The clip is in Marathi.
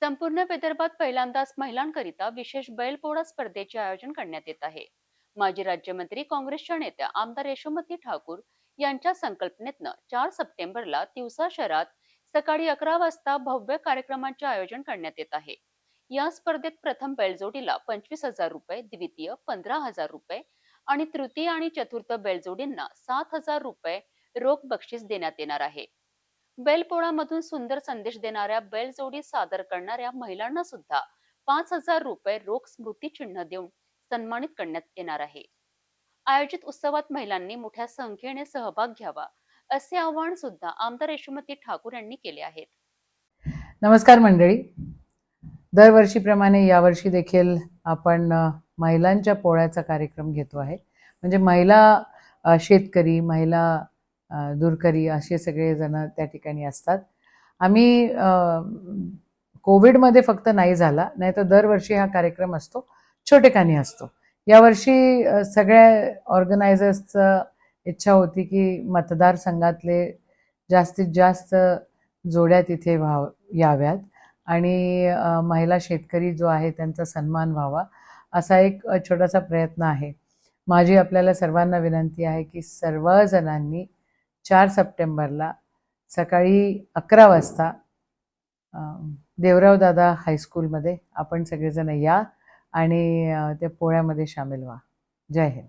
संपूर्ण विदर्भात पहिल्यांदाच महिलांकरिता विशेष बैलपोळा स्पर्धेचे आयोजन करण्यात येत आहे. माजी राज्यमंत्री काँग्रेसच्या नेत्या आमदार यशोमती ठाकूर यांच्या संकल्पनेतनं 4 सप्टेंबरला तिवसा शहरात सकाळी 11 वाजता भव्य कार्यक्रमाचे आयोजन करण्यात येत आहे. या स्पर्धेत प्रथम बैलजोडीला 25,000 रुपये, द्वितीय 15,000 रुपये आणि तृतीय आणि चतुर्थ बैलजोडींना 7,000 रुपये रोख बक्षीस देण्यात येणार आहे. बैलपोळामधून सुंदर संदेश देणाऱ्या बैलजोडी सादर करणाऱ्या महिलांना सुद्धा 5,000 रुपये रोख स्मृतिचिन्ह देऊन सन्मानित करण्यात येणार आहे. आयोजित उत्सवात महिलांनी मोठ्या संख्येने सहभाग घ्यावा असे आवाहन सुद्धा आमदार यशोमती ठाकूर यांनी केले आहेत. नमस्कार मंडळी, दरवर्षीप्रमाणे यावर्षी देखील आपण महिलांच्या पोळ्याचा कार्यक्रम घेतो आहे. म्हणजे महिला शेतकरी, महिला दूरकरी असे सगळे जण त्या ठिकाणी असतात. आम्ही कोविडमध्ये फक्त नाही झाला, नाही तर दरवर्षी हा कार्यक्रम असतो, छोटेखानी असतो. यावर्षी सगळ्या ऑर्गनायझर्सचं इच्छा होती की मतदारसंघातले जास्तीत जास्त जोड्या तिथे याव्यात आणि महिला शेतकरी जो आहे त्यांचा सन्मान व्हावा, असा एक छोटासा प्रयत्न आहे. माझी आपल्याला सर्वांना विनंती आहे की सर्वजणांनी 4 सप्टेंबरला सकाळी 11 वाजता देवराव दादा हायस्कूलमध्ये आपण सगळेजण या आणि त्या पोळ्यामध्ये सामील व्हा. जय हिंद.